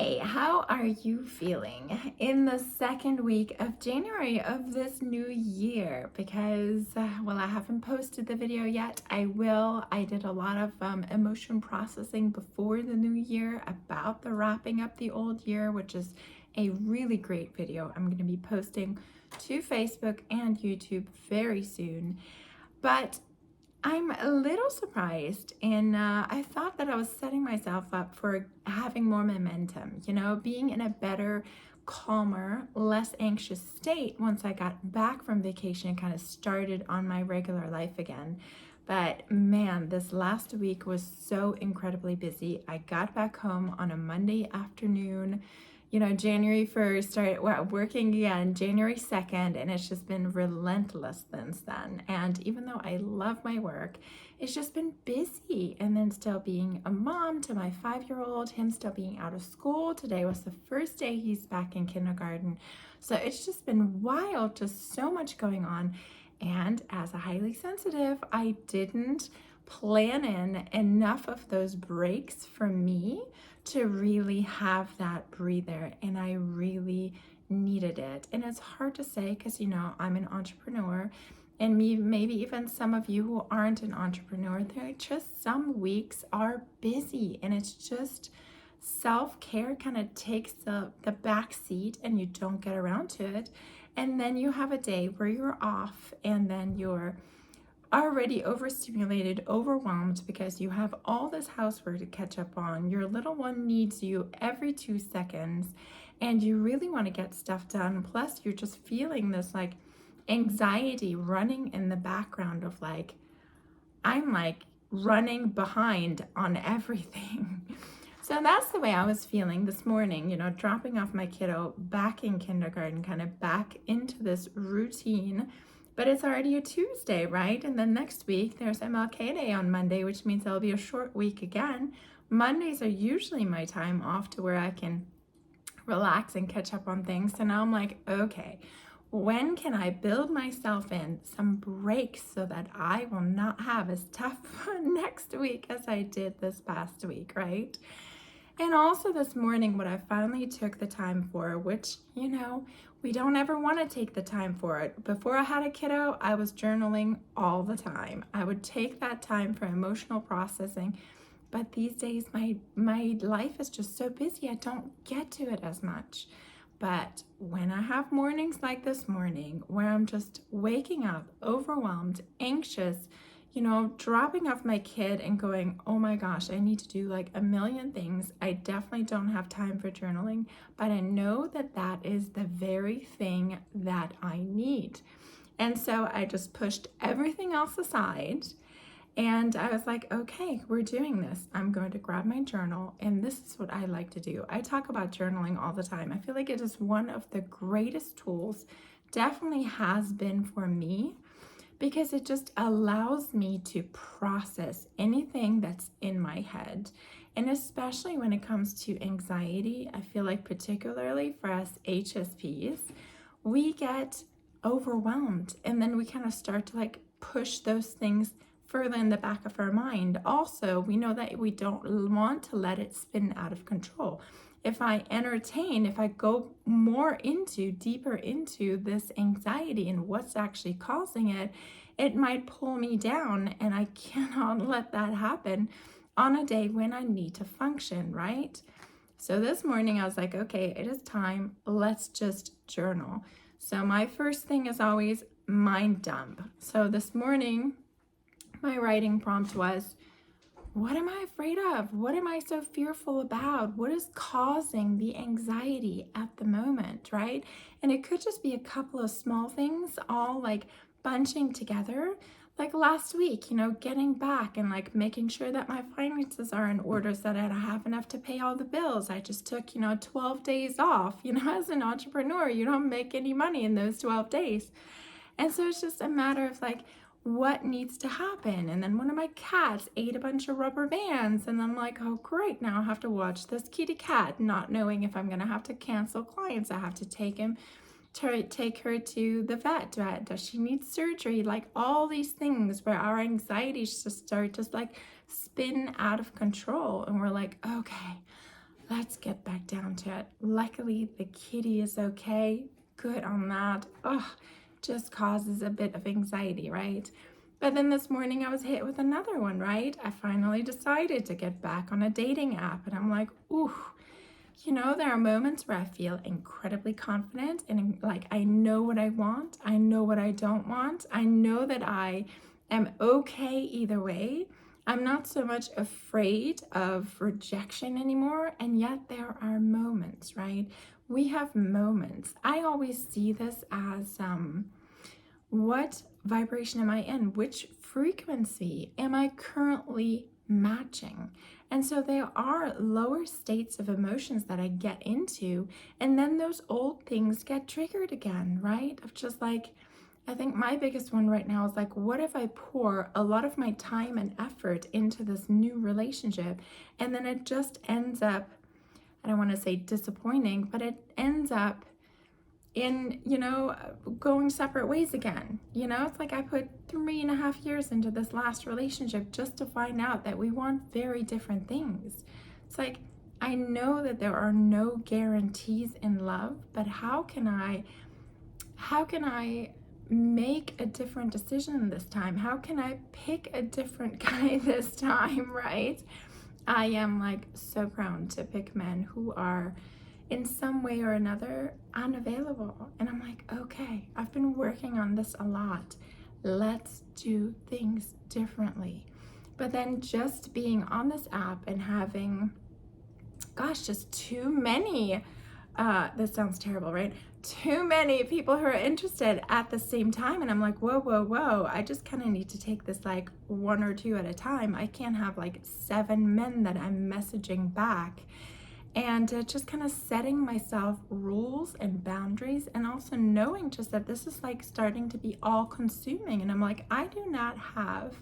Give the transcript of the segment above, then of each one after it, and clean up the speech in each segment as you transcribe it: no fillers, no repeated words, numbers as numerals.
Hey, how are you feeling in the second week of January of this new year? Because, well, I haven't posted the video yet. I will. I did a lot of emotion processing before the new year about the wrapping up the old year, which is a really great video. I'm going to be posting to Facebook and YouTube very soon. But I'm a little surprised, and I thought that I was setting myself up for having more momentum, being in a better, calmer, less anxious state once I got back from vacation and kind of started on my regular life again. But man, this last week was so incredibly busy. I got back home on a Monday afternoon. January 1st, started working again January 2nd, and it's just been relentless since then. And even though I love my work, it's just been busy. And then still being a mom to my 5-year-old, him still being out of school. Today was the first day he's back in kindergarten. So it's just been wild, just so much going on. And as a highly sensitive, I didn't plan in enough of those breaks for me to really have that breather, and I really needed it. And it's hard to say because I'm an entrepreneur, and maybe even some of you who aren't an entrepreneur, there are just some weeks are busy, and it's just self-care kind of takes the back seat and you don't get around to it. And then you have a day where you're off, and then you're already overstimulated, overwhelmed because you have all this housework to catch up on. Your little one needs you every 2 seconds, and you really want to get stuff done. Plus, you're just feeling this anxiety running in the background of I'm running behind on everything. So that's the way I was feeling this morning, dropping off my kiddo back in kindergarten, kind of back into this routine. But it's already a Tuesday, right? And then next week there's MLK Day on Monday, which means it'll be a short week again. Mondays are usually my time off to where I can relax and catch up on things. So now I'm like, okay, when can I build myself in some breaks so that I will not have as tough next week as I did this past week, right? And also this morning, what I finally took the time for, which, we don't ever want to take the time for it. Before I had a kiddo, I was journaling all the time. I would take that time for emotional processing. But these days, my life is just so busy, I don't get to it as much. But when I have mornings like this morning, where I'm just waking up, overwhelmed, anxious, dropping off my kid and going, oh my gosh, I need to do a million things. I definitely don't have time for journaling, but I know that that is the very thing that I need. And so I just pushed everything else aside, and I was like, okay, we're doing this. I'm going to grab my journal, and this is what I like to do. I talk about journaling all the time. I feel like it is one of the greatest tools, definitely has been for me, because it just allows me to process anything that's in my head. And especially when it comes to anxiety, I feel like particularly for us HSPs, we get overwhelmed, and then we kind of start to push those things further in the back of our mind. Also, we know that we don't want to let it spin out of control. If I go deeper into this anxiety and what's actually causing it, it might pull me down, and I cannot let that happen on a day when I need to function, right? So this morning I was like, okay, it is time. Let's just journal. So my first thing is always mind dump. So this morning, my writing prompt was, what am I afraid of? What am I so fearful about? What is causing the anxiety at the moment, right? And it could just be a couple of small things all bunching together. Like last week, getting back and making sure that my finances are in order so that I have enough to pay all the bills. I just took, 12 days off. As an entrepreneur, you don't make any money in those 12 days. And so it's just a matter of what needs to happen. And then one of my cats ate a bunch of rubber bands, and I'm like, oh great, now I have to watch this kitty cat, not knowing if I'm gonna have to cancel clients. I have to take her to the vet. Does she need surgery? All these things where our anxieties just start spin out of control, and we're like, okay, let's get back down to it. Luckily, the kitty is okay. Good on that. Oh, just causes a bit of anxiety, right? But then this morning I was hit with another one, right? I finally decided to get back on a dating app, and I'm like, ooh, there are moments where I feel incredibly confident and like I know what I want, I know what I don't want, I know that I am okay either way. I'm not so much afraid of rejection anymore, and yet there are moments, right? We have moments. I always see this as what vibration am I in? Which frequency am I currently matching? And so there are lower states of emotions that I get into, and then those old things get triggered again, right? Of just like, I think my biggest one right now is like, what if I pour a lot of my time and effort into this new relationship and then it just ends up, I don't want to say disappointing, but it ends up in, going separate ways again. It's like I put 3.5 years into this last relationship just to find out that we want very different things. It's like, I know that there are no guarantees in love, but how can I make a different decision this time? How can I pick a different guy this time, right? I am like so prone to pick men who are in some way or another unavailable. And I'm like, okay, I've been working on this a lot. Let's do things differently. But then just being on this app and having, just too many, this sounds terrible, right? Too many people who are interested at the same time. And I'm like, whoa, whoa, whoa. I just kind of need to take this like one or two at a time. I can't have like 7 men that I'm messaging back. And just kind of setting myself rules and boundaries, and also knowing just that this is like starting to be all consuming. And I'm like, I do not have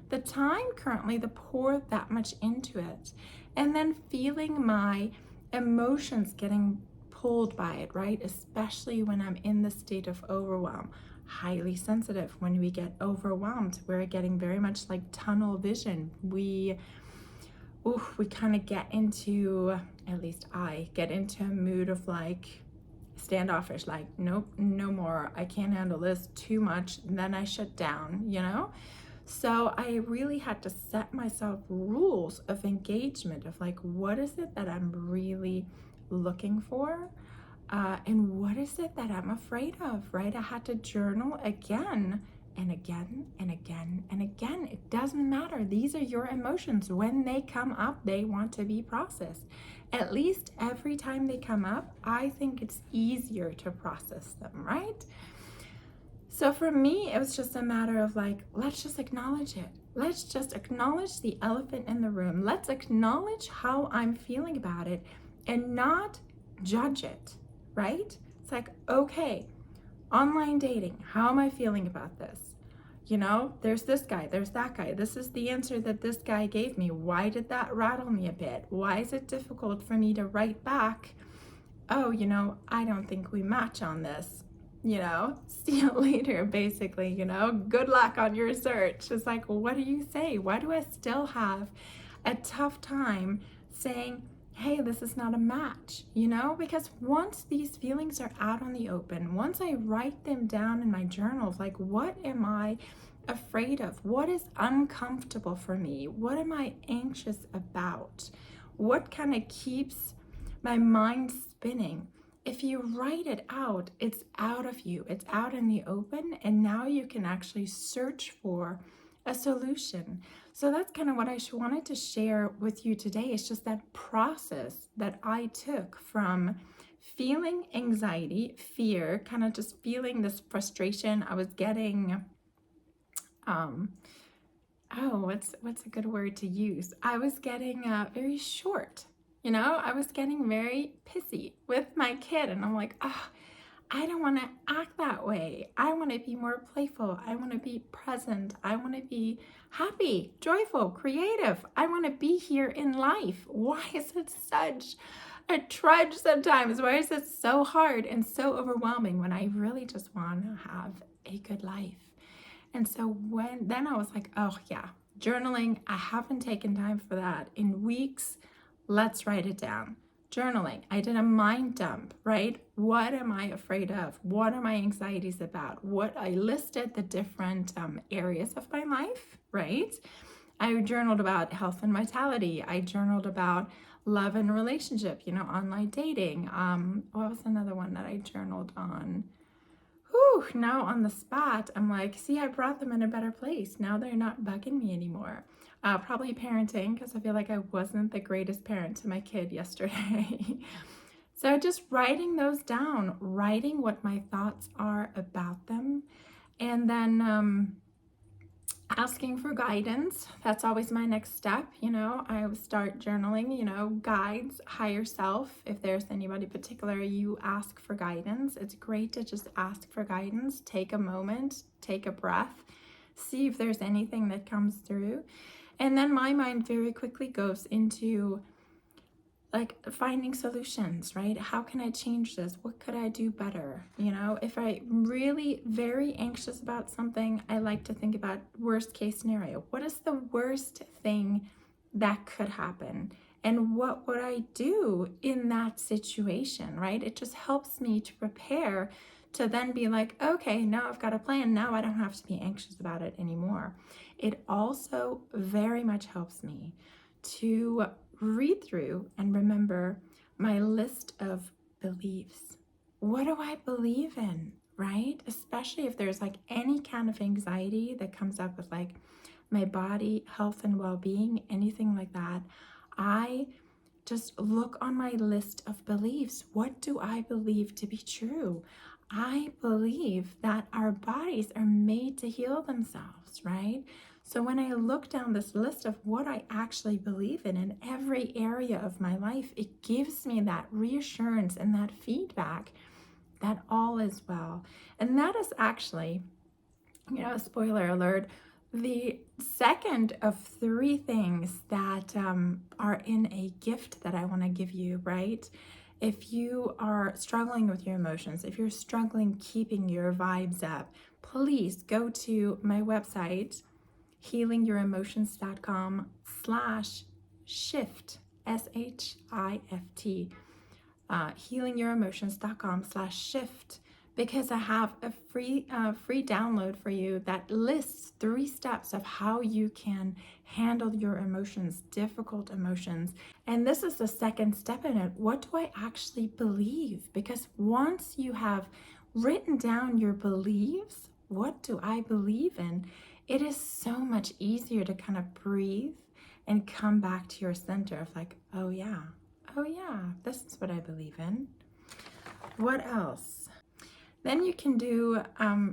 the time currently to pour that much into it. And then feeling my emotions getting pulled by it, right? Especially when I'm in the state of overwhelm. Highly sensitive. When we get overwhelmed, we're getting very much like tunnel vision. We kind of get into, at least I get into a mood of like standoffish, like, nope, no more. I can't handle this too much. And then I shut down, So I really had to set myself rules of engagement of like, what is it that I'm really looking for? And what is it that I'm afraid of, right? I had to journal again and again and again and again. It doesn't matter. These are your emotions. When they come up, they want to be processed. At least every time they come up, I think it's easier to process them, right? So for me, it was just a matter of like, let's just acknowledge it. Let's just acknowledge the elephant in the room. Let's acknowledge how I'm feeling about it and not judge it, right? It's like, okay, online dating, how am I feeling about this? There's this guy, there's that guy. This is the answer that this guy gave me. Why did that rattle me a bit? Why is it difficult for me to write back? Oh, I don't think we match on this. See you later, basically, good luck on your search. It's like, what do you say? Why do I still have a tough time saying, hey, this is not a match, because once these feelings are out on the open, once I write them down in my journals, like, what am I afraid of? What is uncomfortable for me? What am I anxious about? What kind of keeps my mind spinning? If you write it out, it's out of you, it's out in the open, and now you can actually search for a solution. So that's kind of what I wanted to share with you today. It's just that process that I took from feeling anxiety, fear, kind of just feeling this frustration. I was getting, what's a good word to use? I was getting very short. I was getting very pissy with my kid, and I'm like, I don't want to act that way. I want to be more playful. I want to be present. I want to be happy, joyful, creative. I want to be here in life. Why is it such a trudge sometimes? Why is it so hard and so overwhelming when I really just want to have a good life? And so then I was like, oh yeah, journaling, I haven't taken time for that in weeks. Let's write it down. Journaling. I did a mind dump, right? What am I afraid of? What are my anxieties about? What I listed the different areas of my life, right? I journaled about health and vitality. I journaled about love and relationship, online dating. What was another one that I journaled on? Whew, now on the spot, I'm like, see, I brought them in a better place. Now they're not bugging me anymore. Probably parenting, because I feel like I wasn't the greatest parent to my kid yesterday. So just writing those down, writing what my thoughts are about them, and then asking for guidance. That's always my next step. I would start journaling, guides, higher self. If there's anybody particular you ask for guidance, it's great to just ask for guidance. Take a moment, take a breath, see if there's anything that comes through. And then my mind very quickly goes into like finding solutions, right? How can I change this? What could I do better? If I'm really very anxious about something, I like to think about worst case scenario. What is the worst thing that could happen? And what would I do in that situation, right? It just helps me to prepare to then be like, okay, now I've got a plan. Now I don't have to be anxious about it anymore. It also very much helps me to read through and remember my list of beliefs. What do I believe in, right? Especially if there's like any kind of anxiety that comes up with like my body, health, and well-being, anything like that. I just look on my list of beliefs. What do I believe to be true? I believe that our bodies are made to heal themselves, right? So when I look down this list of what I actually believe in every area of my life, it gives me that reassurance and that feedback that all is well. And that is actually, spoiler alert, the second of three things that are in a gift that I want to give you, right? If you are struggling with your emotions, if you're struggling keeping your vibes up, please go to my website, healingyouremotions.com/shift, SHIFT, healingyouremotions.com/shift, because I have a free download for you that lists 3 steps of how you can handle your emotions, difficult emotions. And this is the second step in it. What do I actually believe? Because once you have written down your beliefs, what do I believe in? It is so much easier to kind of breathe and come back to your center of like, oh yeah, this is what I believe in. What else? Then you can do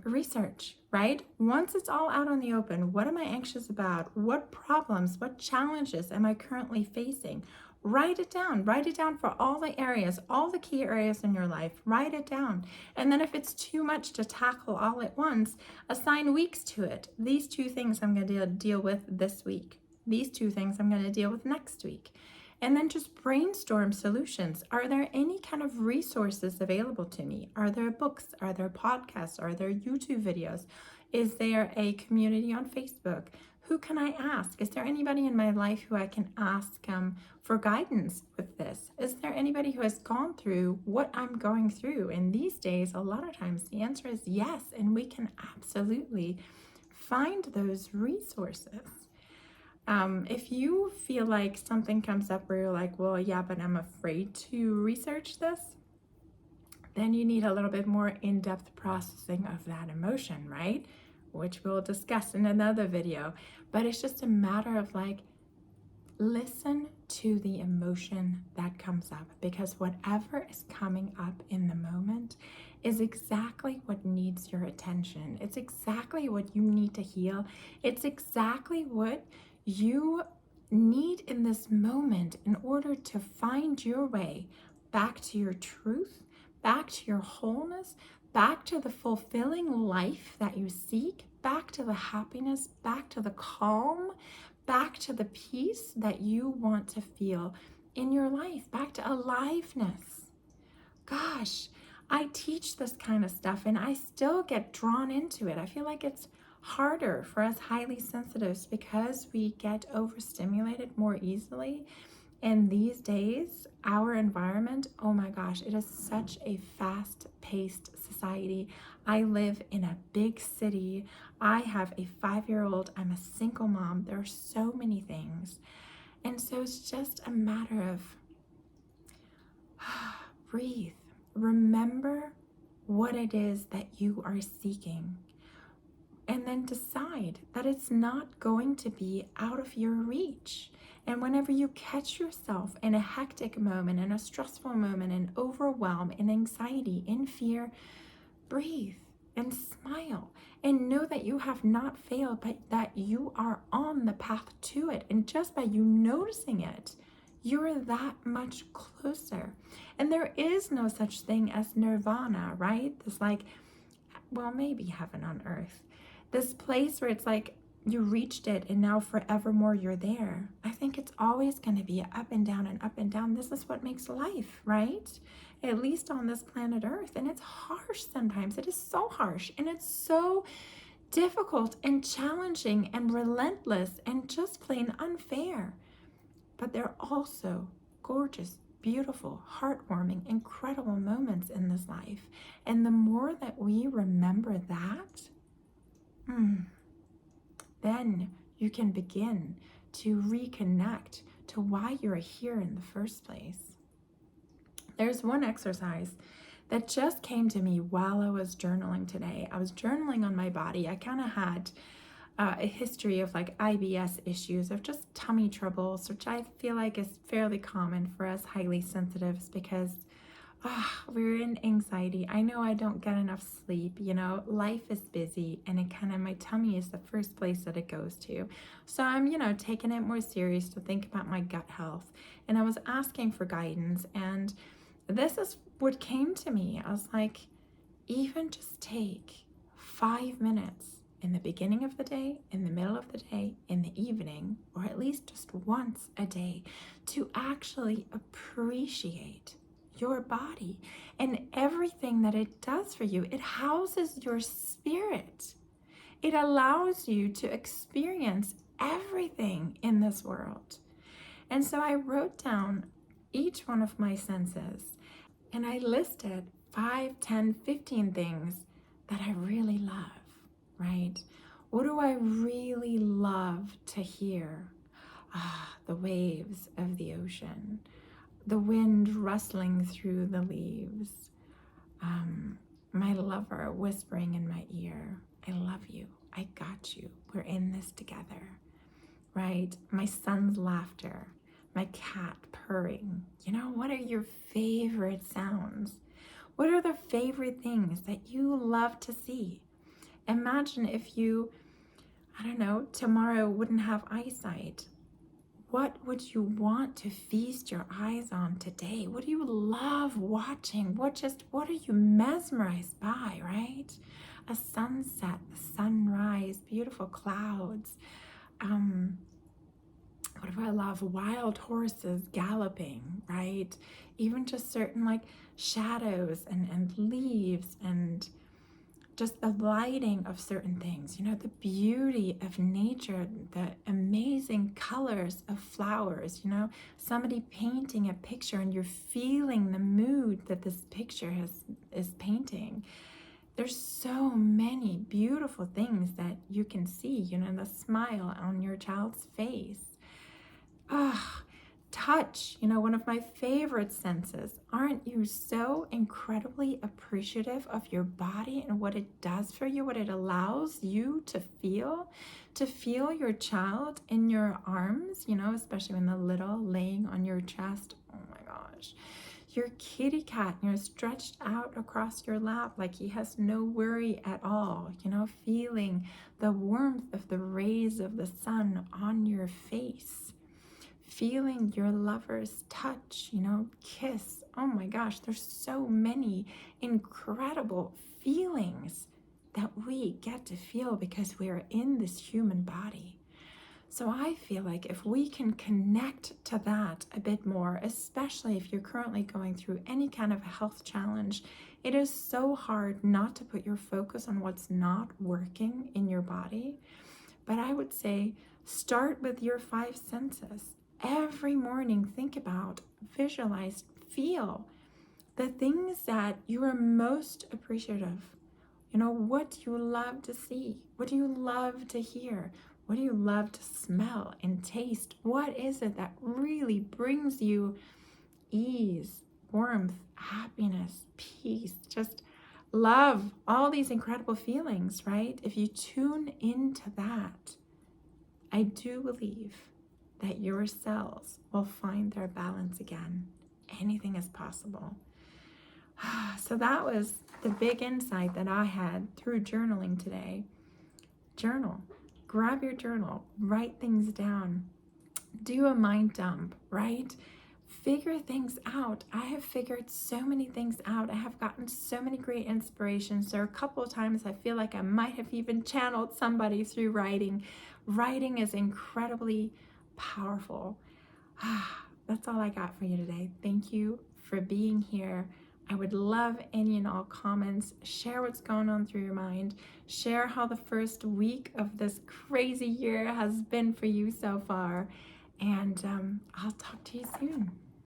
research, right? Once it's all out on the open, what am I anxious about? What problems, what challenges am I currently facing? Write it down. Write it down for all the areas, all the key areas in your life. Write it down. And then if it's too much to tackle all at once, assign weeks to it. These 2 things I'm going to deal with this week. These 2 things I'm going to deal with next week. And then just brainstorm solutions. Are there any kind of resources available to me? Are there books? Are there podcasts? Are there YouTube videos? Is there a community on Facebook? Who can I ask? Is there anybody in my life who I can ask for guidance with this? Is there anybody who has gone through what I'm going through? And these days, a lot of times the answer is yes, and we can absolutely find those resources. If you feel like something comes up where you're like, well, yeah, but I'm afraid to research this, then you need a little bit more in-depth processing of that emotion, right? Which we'll discuss in another video. But it's just a matter of like, listen to the emotion that comes up, because whatever is coming up in the moment is exactly what needs your attention. It's exactly what you need to heal. It's exactly what you need in this moment in order to find your way back to your truth, back to your wholeness, back to the fulfilling life that you seek, back to the happiness, back to the calm, back to the peace that you want to feel in your life, back to aliveness. Gosh, I teach this kind of stuff and I still get drawn into it. I feel like it's harder for us highly sensitives because we get overstimulated more easily. And these days, our environment, oh my gosh, it is such a fast-paced society. I live in a big city. I have a 5-year-old. I'm a single mom. There are so many things. And so it's just a matter of breathe. Remember what it is that you are seeking. And then decide that it's not going to be out of your reach. And whenever you catch yourself in a hectic moment, in a stressful moment, in overwhelm, in anxiety, in fear, breathe and smile and know that you have not failed, but that you are on the path to it. And just by you noticing it, you're that much closer. And there is no such thing as nirvana, right? This like, well, maybe heaven on earth. This place where it's like you reached it and now forevermore you're there. I think it's always going to be up and down and up and down. This is what makes life, right? At least on this planet Earth. And it's harsh sometimes. It is so harsh and it's so difficult and challenging and relentless and just plain unfair. But there are also gorgeous, beautiful, heartwarming, incredible moments in this life. And the more that we remember that, then you can begin to reconnect to why you're here in the first place. There's one exercise that just came to me while I was journaling today. I was journaling on my body. I kind of had a history of like IBS issues, of just tummy troubles, which I feel like is fairly common for us highly sensitives because we're in anxiety. I know I don't get enough sleep, life is busy and it kind of, my tummy is the first place that it goes to. So I'm, taking it more serious to think about my gut health. And I was asking for guidance, and this is what came to me. I was like, even just take 5 minutes in the beginning of the day, in the middle of the day, in the evening, or at least just once a day to actually appreciate your body and everything that it does for you. It houses your spirit. It allows you to experience everything in this world. And so I wrote down each one of my senses and I listed 5, 10, 15 things that I really love, right? What do I really love to hear? The waves of the ocean, the wind rustling through the leaves, my lover whispering in my ear, I love you, I got you, we're in this together, right? My son's laughter, my cat purring. What are your favorite sounds? What are the favorite things that you love to see? Imagine if you, tomorrow wouldn't have eyesight. What would you want to feast your eyes on today? What do you love watching? What are you mesmerized by, right? A sunset, a sunrise, beautiful clouds. What do I love? Wild horses galloping, right? Even just certain like shadows and leaves and just the lighting of certain things, the beauty of nature, the amazing colors of flowers, somebody painting a picture and you're feeling the mood that this picture is painting. There's so many beautiful things that you can see, the smile on your child's face. Touch, one of my favorite senses. Aren't you so incredibly appreciative of your body and what it does for you, what it allows you to feel? To feel your child in your arms, especially when they're little, laying on your chest. Oh my gosh. Your kitty cat, stretched out across your lap like he has no worry at all, feeling the warmth of the rays of the sun on your face. Feeling your lover's touch, kiss. Oh my gosh, there's so many incredible feelings that we get to feel because we are in this human body. So I feel like if we can connect to that a bit more, especially if you're currently going through any kind of a health challenge, it is so hard not to put your focus on what's not working in your body. But I would say start with your 5 senses. Every morning, think about, visualize, feel the things that you are most appreciative. You know, what do you love to see? What do you love to hear? What do you love to smell and taste? What is it that really brings you ease, warmth, happiness, peace, just love, all these incredible feelings, right? If you tune into that, I do believe that your cells will find their balance again. Anything is possible. So that was the big insight that I had through journaling today. Journal. Grab your journal. Write things down. Do a mind dump, right? Figure things out. I have figured so many things out. I have gotten so many great inspirations. There are a couple of times I feel like I might have even channeled somebody through writing. Writing is incredibly powerful. That's all I got for you today. Thank you for being here. I would love any and all comments. Share what's going on through your mind. Share how the first week of this crazy year has been for you so far. And I'll talk to you soon.